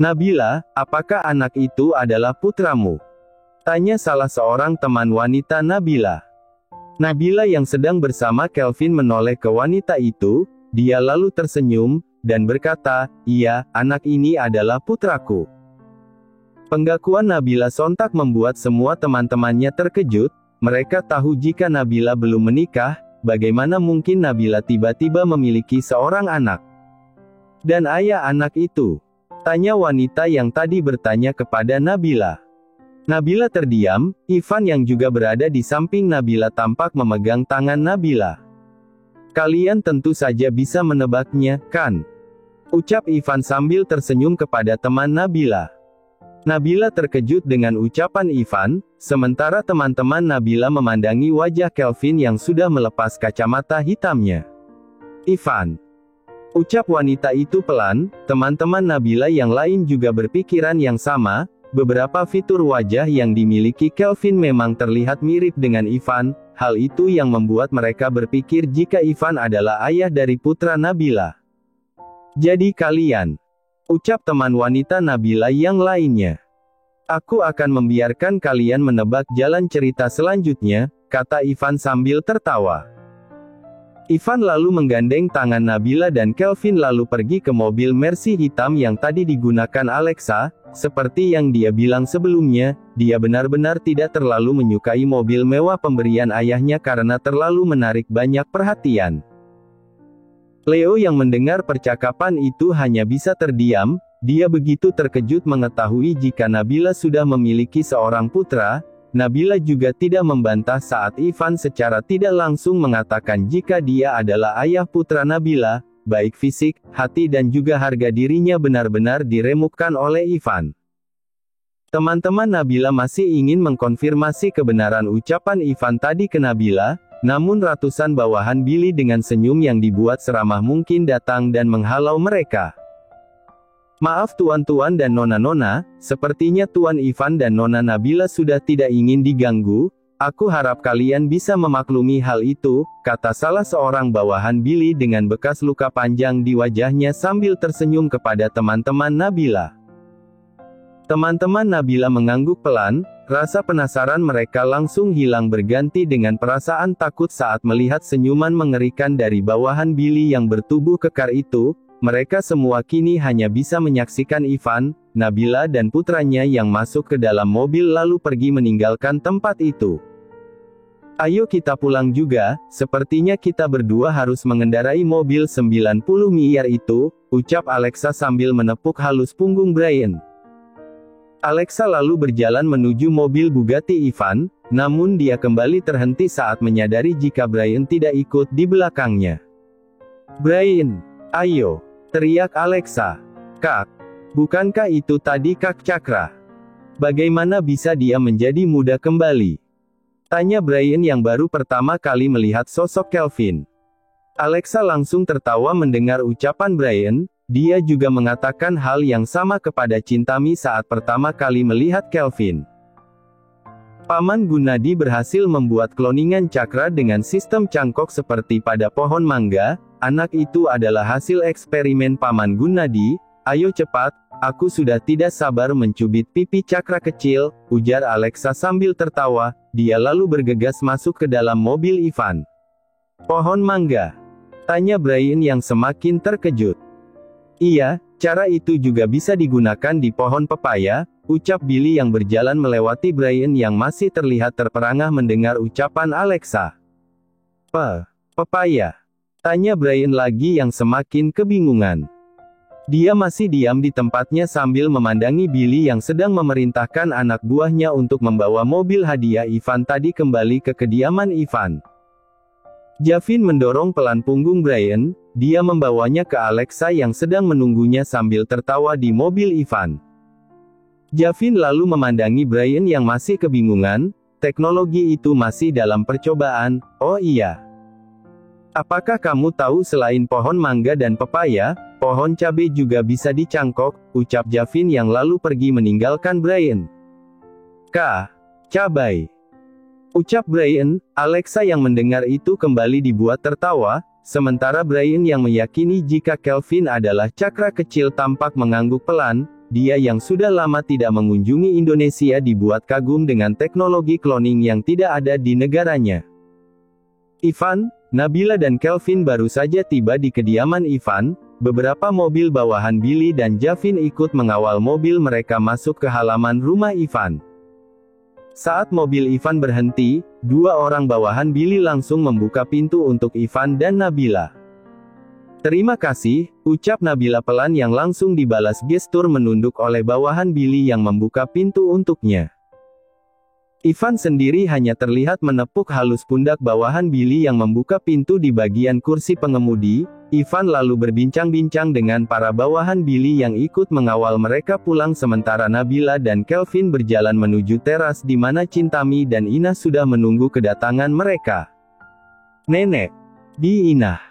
Nabila, apakah anak itu adalah putramu? Tanya salah seorang teman wanita Nabila. Nabila yang sedang bersama Kelvin menoleh ke wanita itu, dia lalu tersenyum, dan berkata, iya, anak ini adalah putraku. Pengakuan Nabila sontak membuat semua teman-temannya terkejut, mereka tahu jika Nabila belum menikah, bagaimana mungkin Nabila tiba-tiba memiliki seorang anak. Dan ayah anak itu? Tanya wanita yang tadi bertanya kepada Nabila. Nabila terdiam, Ivan yang juga berada di samping Nabila tampak memegang tangan Nabila. Kalian tentu saja bisa menebaknya, kan? Ucap Ivan sambil tersenyum kepada teman Nabila. Nabila terkejut dengan ucapan Ivan, sementara teman-teman Nabila memandangi wajah Kelvin yang sudah melepas kacamata hitamnya. Ivan. Ucap wanita itu pelan, teman-teman Nabila yang lain juga berpikiran yang sama. Beberapa fitur wajah yang dimiliki Kelvin memang terlihat mirip dengan Ivan, hal itu yang membuat mereka berpikir jika Ivan adalah ayah dari putra Nabila. Jadi kalian, ucap teman wanita Nabila yang lainnya. Aku akan membiarkan kalian menebak jalan cerita selanjutnya, kata Ivan sambil tertawa. Ivan lalu menggandeng tangan Nabila dan Kelvin lalu pergi ke mobil Mercy hitam yang tadi digunakan Alexa. Seperti yang dia bilang sebelumnya, dia benar-benar tidak terlalu menyukai mobil mewah pemberian ayahnya karena terlalu menarik banyak perhatian. Leo yang mendengar percakapan itu hanya bisa terdiam, dia begitu terkejut mengetahui jika Nabila sudah memiliki seorang putra. Nabila juga tidak membantah saat Ivan secara tidak langsung mengatakan jika dia adalah ayah putra Nabila. Baik fisik, hati dan juga harga dirinya benar-benar diremukkan oleh Ivan. Teman-teman Nabila masih ingin mengkonfirmasi kebenaran ucapan Ivan tadi ke Nabila, namun ratusan bawahan Billy dengan senyum yang dibuat seramah mungkin datang dan menghalau mereka. Maaf tuan-tuan dan nona-nona, sepertinya Tuan Ivan dan Nona Nabila sudah tidak ingin diganggu. Aku harap kalian bisa memaklumi hal itu, kata salah seorang bawahan Billy dengan bekas luka panjang di wajahnya sambil tersenyum kepada teman-teman Nabila. Teman-teman Nabila mengangguk pelan, rasa penasaran mereka langsung hilang berganti dengan perasaan takut saat melihat senyuman mengerikan dari bawahan Billy yang bertubuh kekar itu. Mereka semua kini hanya bisa menyaksikan Ivan, Nabila dan putranya yang masuk ke dalam mobil lalu pergi meninggalkan tempat itu. Ayo kita pulang juga, sepertinya kita berdua harus mengendarai mobil 90 miliar itu, ucap Alexa sambil menepuk halus punggung Brian. Alexa lalu berjalan menuju mobil Bugatti Ivan, namun dia kembali terhenti saat menyadari jika Brian tidak ikut di belakangnya. Brian, ayo, teriak Alexa. Kak, bukankah itu tadi Kak Cakra? Bagaimana bisa dia menjadi muda kembali? Tanya Brian yang baru pertama kali melihat sosok Kelvin. Alexa langsung tertawa mendengar ucapan Brian, dia juga mengatakan hal yang sama kepada Cintami saat pertama kali melihat Kelvin. Paman Gunadi berhasil membuat kloningan cakra dengan sistem cangkok seperti pada pohon mangga, anak itu adalah hasil eksperimen Paman Gunadi, ayo cepat, aku sudah tidak sabar mencubit pipi cakra kecil, ujar Alexa sambil tertawa. Dia lalu bergegas masuk ke dalam mobil Ivan. Pohon mangga? Tanya Brian yang semakin terkejut. Iya, cara itu juga bisa digunakan di pohon pepaya, ucap Billy yang berjalan melewati Brian yang masih terlihat terperangah mendengar ucapan Alexa. Pepaya? Tanya Brian lagi yang semakin kebingungan. Dia masih diam di tempatnya sambil memandangi Billy yang sedang memerintahkan anak buahnya untuk membawa mobil hadiah Ivan tadi kembali ke kediaman Ivan. Javin mendorong pelan punggung Brian, dia membawanya ke Alexa yang sedang menunggunya sambil tertawa di mobil Ivan. Javin lalu memandangi Brian yang masih kebingungan, teknologi itu masih dalam percobaan, oh iya. Apakah kamu tahu selain pohon mangga dan pepaya, pohon cabai juga bisa dicangkok, ucap Javin yang lalu pergi meninggalkan Brian. Cabai. Ucap Brian, Alexa yang mendengar itu kembali dibuat tertawa, sementara Brian yang meyakini jika Kelvin adalah cakra kecil tampak mengangguk pelan, dia yang sudah lama tidak mengunjungi Indonesia dibuat kagum dengan teknologi cloning yang tidak ada di negaranya. Ivan, Nabila dan Kelvin baru saja tiba di kediaman Ivan. Beberapa mobil bawahan Billy dan Javin ikut mengawal mobil mereka masuk ke halaman rumah Ivan. Saat mobil Ivan berhenti, dua orang bawahan Billy langsung membuka pintu untuk Ivan dan Nabila. "Terima kasih," ucap Nabila pelan yang langsung dibalas gestur menunduk oleh bawahan Billy yang membuka pintu untuknya. Ivan sendiri hanya terlihat menepuk halus pundak bawahan Billy yang membuka pintu di bagian kursi pengemudi. Ivan lalu berbincang-bincang dengan para bawahan Billy yang ikut mengawal mereka pulang sementara Nabila dan Kelvin berjalan menuju teras di mana Chintami dan Inah sudah menunggu kedatangan mereka. "Nenek! Di Inah!"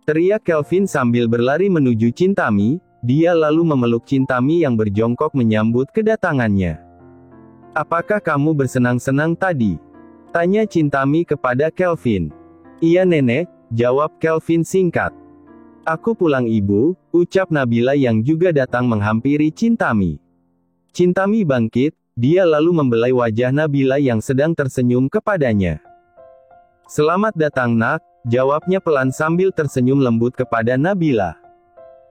teriak Kelvin sambil berlari menuju Chintami. Dia lalu memeluk Chintami yang berjongkok menyambut kedatangannya. "Apakah kamu bersenang-senang tadi?" tanya Chintami kepada Kelvin. "Iya nenek," jawab Kelvin singkat. "Aku pulang ibu," ucap Nabila yang juga datang menghampiri Chintami. Chintami bangkit, dia lalu membelai wajah Nabila yang sedang tersenyum kepadanya. "Selamat datang nak," jawabnya pelan sambil tersenyum lembut kepada Nabila.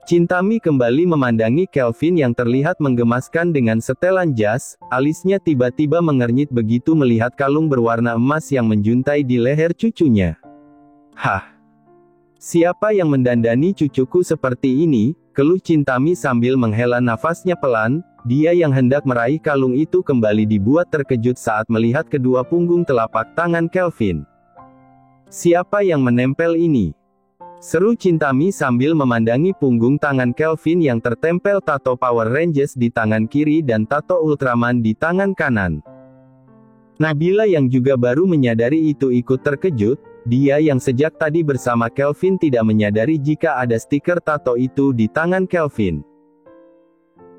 Chintami kembali memandangi Kelvin yang terlihat menggemaskan dengan setelan jas, alisnya tiba-tiba mengernyit begitu melihat kalung berwarna emas yang menjuntai di leher cucunya. "Hah? Siapa yang mendandani cucuku seperti ini?" keluh Chintami sambil menghela nafasnya pelan. Dia yang hendak meraih kalung itu kembali dibuat terkejut saat melihat kedua punggung telapak tangan Kelvin. "Siapa yang menempel ini?" seru Chintami sambil memandangi punggung tangan Kelvin yang tertempel tato Power Rangers di tangan kiri dan tato Ultraman di tangan kanan. Nabila yang juga baru menyadari itu ikut terkejut. Dia yang sejak tadi bersama Kelvin tidak menyadari jika ada stiker tato itu di tangan Kelvin.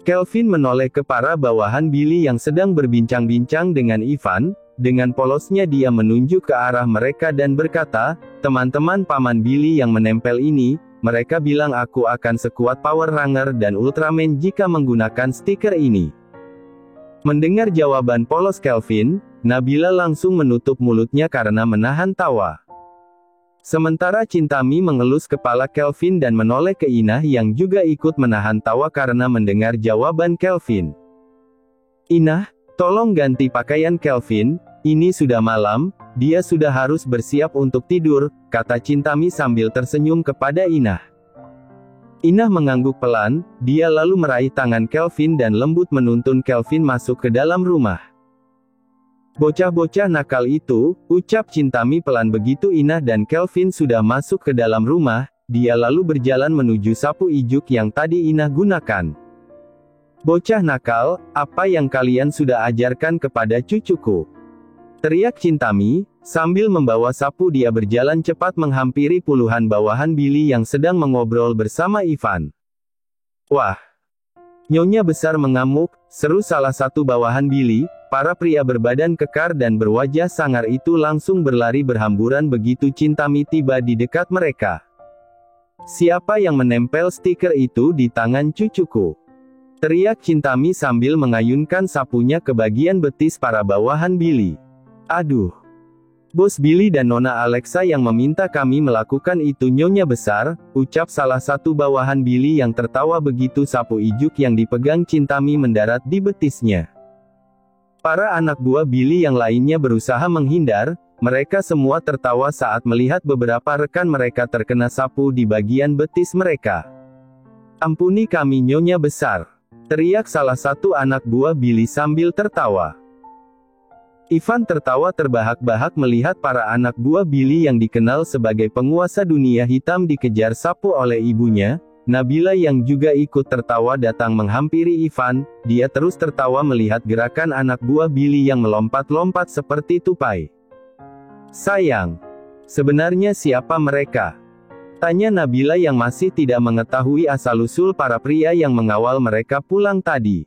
Kelvin menoleh ke para bawahan Billy yang sedang berbincang-bincang dengan Ivan. Dengan polosnya dia menunjuk ke arah mereka dan berkata, "Teman-teman paman Billy yang menempel ini, mereka bilang aku akan sekuat Power Ranger dan Ultraman jika menggunakan stiker ini." Mendengar jawaban polos Kelvin, Nabila langsung menutup mulutnya karena menahan tawa. Sementara Chintami mengelus kepala Kelvin dan menoleh ke Inah yang juga ikut menahan tawa karena mendengar jawaban Kelvin. "Inah, tolong ganti pakaian Kelvin, ini sudah malam, dia sudah harus bersiap untuk tidur," kata Chintami sambil tersenyum kepada Inah. Inah mengangguk pelan, dia lalu meraih tangan Kelvin dan lembut menuntun Kelvin masuk ke dalam rumah. "Bocah-bocah nakal itu," ucap Chintami pelan begitu Inah dan Kelvin sudah masuk ke dalam rumah. Dia lalu berjalan menuju sapu ijuk yang tadi Inah gunakan. "Bocah nakal, apa yang kalian sudah ajarkan kepada cucuku?" teriak Chintami, sambil membawa sapu dia berjalan cepat menghampiri puluhan bawahan Billy yang sedang mengobrol bersama Ivan. "Wah! Nyonya besar mengamuk," seru salah satu bawahan Billy. Para pria berbadan kekar dan berwajah sangar itu langsung berlari berhamburan begitu Chintami tiba di dekat mereka. "Siapa yang menempel stiker itu di tangan cucuku?" teriak Chintami sambil mengayunkan sapunya ke bagian betis para bawahan Billy. "Aduh. Bos Billy dan Nona Alexa yang meminta kami melakukan itu nyonya besar," ucap salah satu bawahan Billy yang tertawa begitu sapu ijuk yang dipegang Chintami mendarat di betisnya. Para anak buah Billy yang lainnya berusaha menghindar, mereka semua tertawa saat melihat beberapa rekan mereka terkena sapu di bagian betis mereka. "Ampuni kami nyonya besar," teriak salah satu anak buah Billy sambil tertawa. Ivan tertawa terbahak-bahak melihat para anak buah Billy yang dikenal sebagai penguasa dunia hitam dikejar sapu oleh ibunya. Nabila yang juga ikut tertawa datang menghampiri Ivan. Dia terus tertawa melihat gerakan anak buah Billy yang melompat-lompat seperti tupai. "Sayang, sebenarnya siapa mereka?" tanya Nabila yang masih tidak mengetahui asal-usul para pria yang mengawal mereka pulang tadi.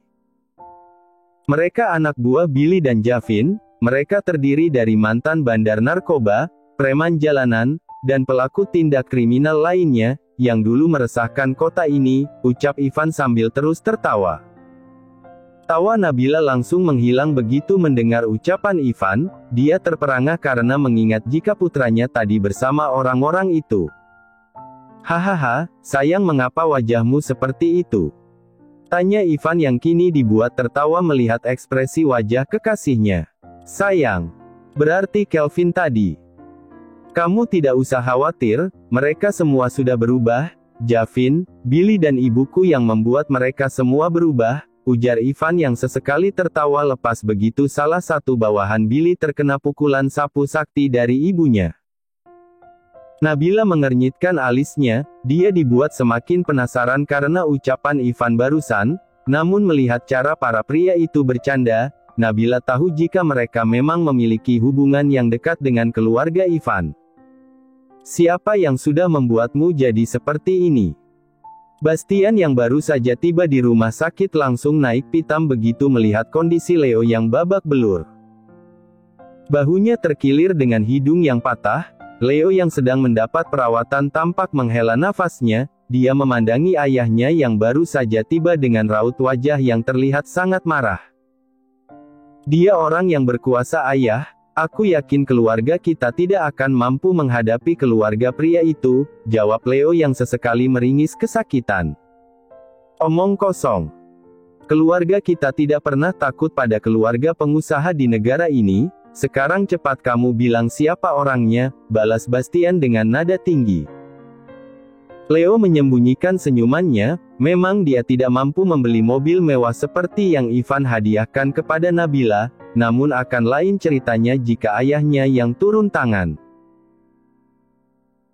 "Mereka anak buah Billy dan Javin. Mereka terdiri dari mantan bandar narkoba, preman jalanan, dan pelaku tindak kriminal lainnya, yang dulu meresahkan kota ini," ucap Ivan sambil terus tertawa. Tawa Nabila langsung menghilang begitu mendengar ucapan Ivan. Dia terperangah karena mengingat jika putranya tadi bersama orang-orang itu. Hahaha, sayang, mengapa wajahmu seperti itu? Tanya Ivan yang kini dibuat tertawa melihat ekspresi wajah kekasihnya. Sayang, berarti Kelvin tadi. Kamu tidak usah khawatir, mereka semua sudah berubah. Javin, Billy dan ibuku yang membuat mereka semua berubah, ujar Ivan yang sesekali tertawa lepas begitu salah satu bawahan Billy terkena pukulan sapu sakti dari ibunya. Nabila mengernyitkan alisnya, dia dibuat semakin penasaran karena ucapan Ivan barusan, namun melihat cara para pria itu bercanda, Nabila tahu jika mereka memang memiliki hubungan yang dekat dengan keluarga Ivan. Siapa yang sudah membuatmu jadi seperti ini? Bastian yang baru saja tiba di rumah sakit langsung naik pitam begitu melihat kondisi Leo yang babak belur. Bahunya terkilir dengan hidung yang patah. Leo yang sedang mendapat perawatan tampak menghela nafasnya, dia memandangi ayahnya yang baru saja tiba dengan raut wajah yang terlihat sangat marah. Dia orang yang berkuasa ayah, aku yakin keluarga kita tidak akan mampu menghadapi keluarga pria itu, jawab Leo yang sesekali meringis kesakitan. Omong kosong. Keluarga kita tidak pernah takut pada keluarga pengusaha di negara ini. Sekarang cepat kamu bilang siapa orangnya, balas Bastian dengan nada tinggi. Leo menyembunyikan senyumannya, memang dia tidak mampu membeli mobil mewah seperti yang Ivan hadiahkan kepada Nabila, namun akan lain ceritanya jika ayahnya yang turun tangan.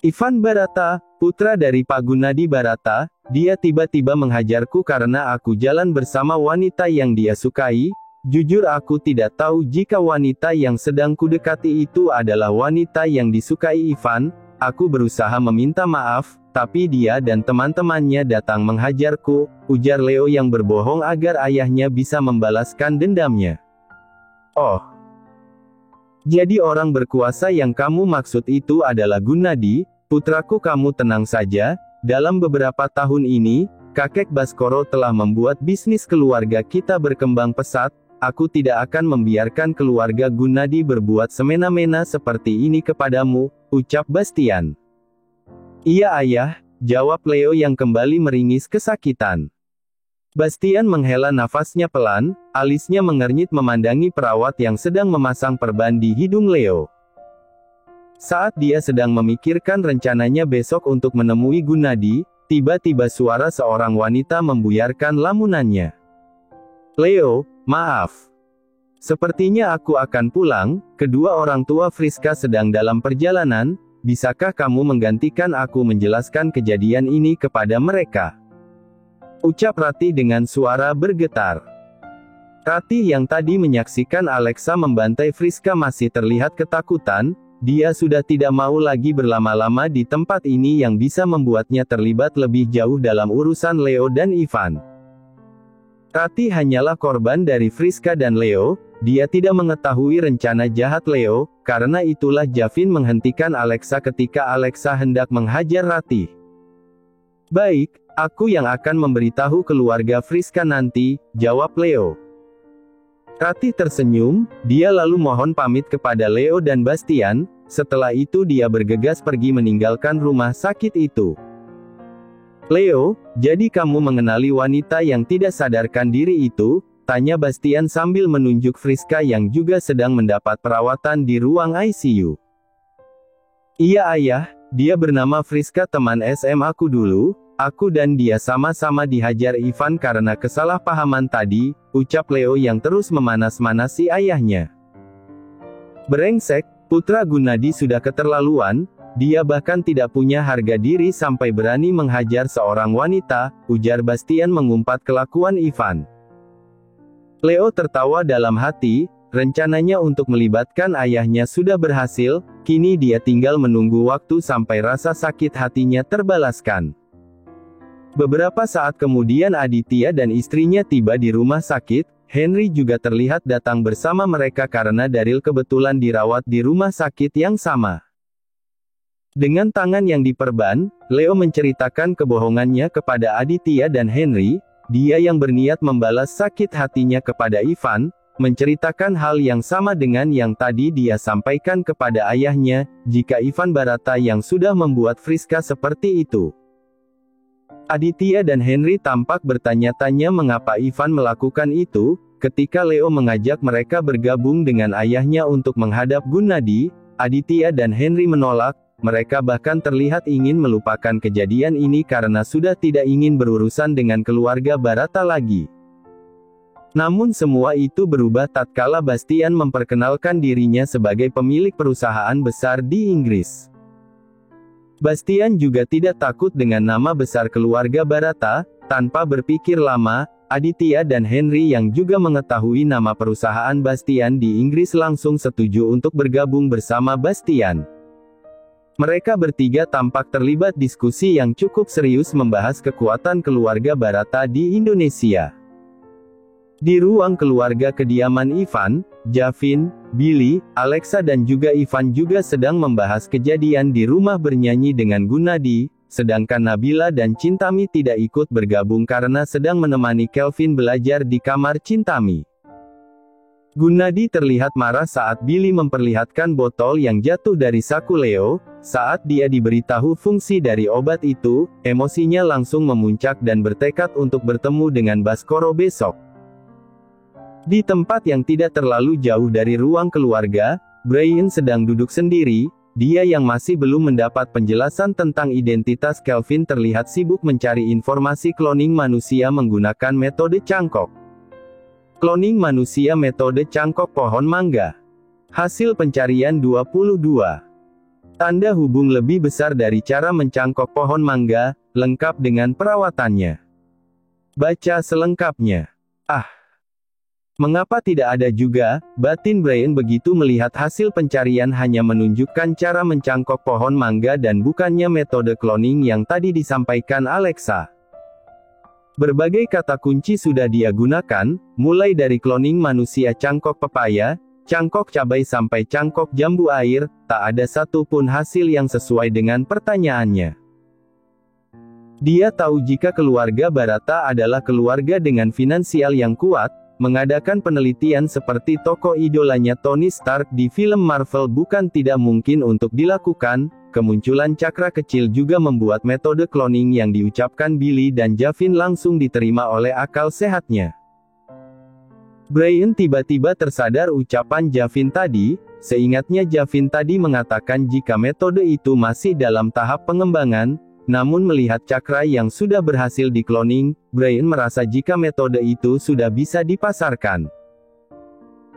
Ivan Barata, putra dari Pak Gunadi Barata, dia tiba-tiba menghajarku karena aku jalan bersama wanita yang dia sukai. Jujur aku tidak tahu jika wanita yang sedang kudekati itu adalah wanita yang disukai Ivan. Aku berusaha meminta maaf, tapi dia dan teman-temannya datang menghajarku, ujar Leo yang berbohong agar ayahnya bisa membalaskan dendamnya. Oh, jadi orang berkuasa yang kamu maksud itu adalah Gunadi, putraku, kamu tenang saja, dalam beberapa tahun ini, kakek Baskoro telah membuat bisnis keluarga kita berkembang pesat. Aku tidak akan membiarkan keluarga Gunadi berbuat semena-mena seperti ini kepadamu, ucap Bastian. Iya ayah, jawab Leo yang kembali meringis kesakitan. Bastian menghela nafasnya pelan, alisnya mengernyit memandangi perawat yang sedang memasang perban di hidung Leo. Saat dia sedang memikirkan rencananya besok untuk menemui Gunadi, tiba-tiba suara seorang wanita membuyarkan lamunannya. Leo, maaf. Sepertinya aku akan pulang, kedua orang tua Friska sedang dalam perjalanan, bisakah kamu menggantikan aku menjelaskan kejadian ini kepada mereka? Ucap Rati dengan suara bergetar. Rati yang tadi menyaksikan Alexa membantai Friska masih terlihat ketakutan, dia sudah tidak mau lagi berlama-lama di tempat ini yang bisa membuatnya terlibat lebih jauh dalam urusan Leo dan Ivan. Rati hanyalah korban dari Friska dan Leo, dia tidak mengetahui rencana jahat Leo, karena itulah Javin menghentikan Alexa ketika Alexa hendak menghajar Rati. Baik, aku yang akan memberitahu keluarga Friska nanti, jawab Leo. Rati tersenyum, dia lalu mohon pamit kepada Leo dan Bastian, setelah itu dia bergegas pergi meninggalkan rumah sakit itu. Leo, jadi kamu mengenali wanita yang tidak sadarkan diri itu? Tanya Bastian sambil menunjuk Friska yang juga sedang mendapat perawatan di ruang ICU. Iya ayah, dia bernama Friska, teman SMA aku dulu, aku dan dia sama-sama dihajar Ivan karena kesalahpahaman tadi, ucap Leo yang terus memanas-manasi ayahnya. Brengsek, putra Gunadi sudah keterlaluan. Dia bahkan tidak punya harga diri sampai berani menghajar seorang wanita, ujar Bastian mengumpat kelakuan Ivan. Leo tertawa dalam hati, rencananya untuk melibatkan ayahnya sudah berhasil, kini dia tinggal menunggu waktu sampai rasa sakit hatinya terbalaskan. Beberapa saat kemudian Aditya dan istrinya tiba di rumah sakit, Henry juga terlihat datang bersama mereka karena Daryl kebetulan dirawat di rumah sakit yang sama. Dengan tangan yang diperban, Leo menceritakan kebohongannya kepada Aditya dan Henry. dia yang berniat membalas sakit hatinya kepada Ivan, menceritakan hal yang sama dengan yang tadi dia sampaikan kepada ayahnya, jika Ivan Barata yang sudah membuat Friska seperti itu. Aditya dan Henry tampak bertanya-tanya mengapa Ivan melakukan itu. Ketika Leo mengajak mereka bergabung dengan ayahnya untuk menghadap Gunnadi, Aditya dan Henry menolak. Mereka bahkan terlihat ingin melupakan kejadian ini karena sudah tidak ingin berurusan dengan keluarga Barata lagi. Namun semua itu berubah tatkala Bastian memperkenalkan dirinya sebagai pemilik perusahaan besar di Inggris. Bastian juga tidak takut dengan nama besar keluarga Barata. Tanpa berpikir lama, Aditya dan Henry yang juga mengetahui nama perusahaan Bastian di Inggris langsung setuju untuk bergabung bersama Bastian. Mereka bertiga tampak terlibat diskusi yang cukup serius membahas kekuatan keluarga Barata di Indonesia. Di ruang keluarga kediaman Ivan, Javin, Billy, Alexa dan juga Ivan juga sedang membahas kejadian di rumah bernyanyi dengan Gunnadi, sedangkan Nabila dan Chintami tidak ikut bergabung karena sedang menemani Kelvin belajar di kamar Chintami. Gunnadi terlihat marah saat Billy memperlihatkan botol yang jatuh dari saku Leo. Saat dia diberitahu fungsi dari obat itu, emosinya langsung memuncak dan bertekad untuk bertemu dengan Baskoro besok. Di tempat yang tidak terlalu jauh dari ruang keluarga, Brian sedang duduk sendiri. Dia yang masih belum mendapat penjelasan tentang identitas Kelvin terlihat sibuk mencari informasi cloning manusia menggunakan metode cangkok. Cloning manusia metode cangkok pohon mangga. Hasil pencarian 22. Tanda hubung lebih besar dari cara mencangkok pohon mangga, lengkap dengan perawatannya. Baca selengkapnya. Mengapa tidak ada juga? Batin Brian begitu melihat hasil pencarian hanya menunjukkan cara mencangkok pohon mangga dan bukannya metode cloning yang tadi disampaikan Alexa. Berbagai kata kunci sudah dia gunakan, mulai dari cloning manusia cangkok pepaya, cangkok cabai sampai cangkok jambu air, tak ada satu pun hasil yang sesuai dengan pertanyaannya. Dia tahu jika keluarga Barata adalah keluarga dengan finansial yang kuat. Mengadakan penelitian seperti tokoh idolanya Tony Stark di film Marvel bukan tidak mungkin untuk dilakukan. Kemunculan cakra kecil juga membuat metode cloning yang diucapkan Billy dan Javin langsung diterima oleh akal sehatnya. Brian tiba-tiba tersadar ucapan Javin tadi. Seingatnya Javin tadi mengatakan jika metode itu masih dalam tahap pengembangan. Namun melihat cakra yang sudah berhasil dikloning, Brian merasa jika metode itu sudah bisa dipasarkan.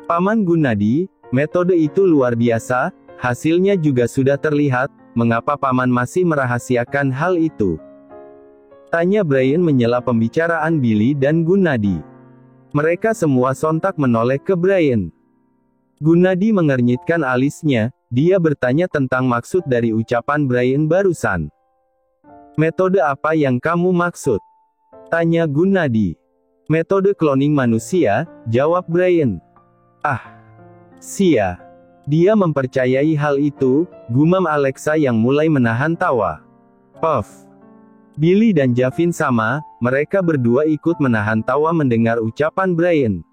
Paman Gunnadi, metode itu luar biasa, hasilnya juga sudah terlihat, mengapa Paman masih merahasiakan hal itu? Tanya Brian menyela pembicaraan Billy dan Gunnadi. Mereka semua sontak menoleh ke Brian. Gunnadi mengernyitkan alisnya, dia bertanya tentang maksud dari ucapan Brian barusan. Metode apa yang kamu maksud? Tanya Gunnadi. Metode cloning manusia, jawab Brian. Sia. Dia mempercayai hal itu, gumam Alexa yang mulai menahan tawa. Puff. Billy dan Javin sama, mereka berdua ikut menahan tawa mendengar ucapan Brian.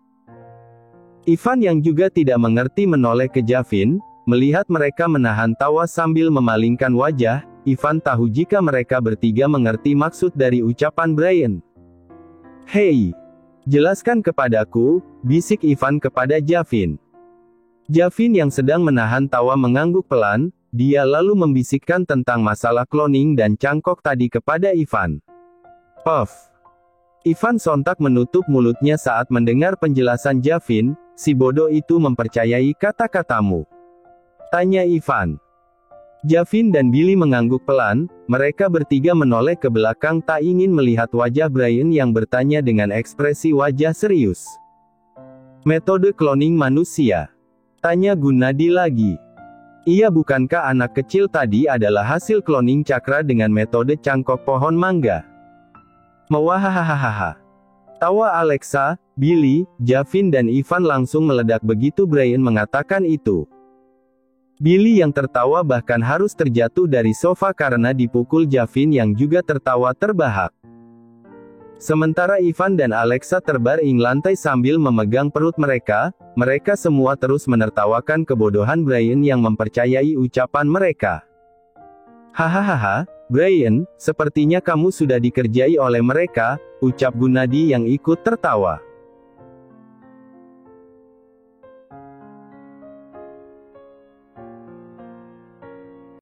Ivan yang juga tidak mengerti menoleh ke Javin, melihat mereka menahan tawa sambil memalingkan wajah. Ivan tahu jika mereka bertiga mengerti maksud dari ucapan Brian. Hei, jelaskan kepadaku, bisik Ivan kepada Javin. Javin yang sedang menahan tawa mengangguk pelan, dia lalu membisikkan tentang masalah cloning dan cangkok tadi kepada Ivan. Puff. Ivan sontak menutup mulutnya saat mendengar penjelasan Javin, si bodoh itu mempercayai kata-katamu. Tanya Ivan. Javin dan Billy mengangguk pelan, mereka bertiga menoleh ke belakang tak ingin melihat wajah Brian yang bertanya dengan ekspresi wajah serius. Metode cloning manusia. Tanya Gunnadi lagi. Iya, bukankah anak kecil tadi adalah hasil cloning cakra dengan metode cangkok pohon mangga? Mewahahahaha. Tawa Alexa, Billy, Javin dan Ivan langsung meledak begitu Brian mengatakan itu. Billy yang tertawa bahkan harus terjatuh dari sofa karena dipukul Javin yang juga tertawa terbahak. Sementara Ivan dan Alexa terbaring lantai sambil memegang perut mereka semua terus menertawakan kebodohan Brian yang mempercayai ucapan mereka. Hahaha, Brian, sepertinya kamu sudah dikerjai oleh mereka, ucap Gunadi yang ikut tertawa.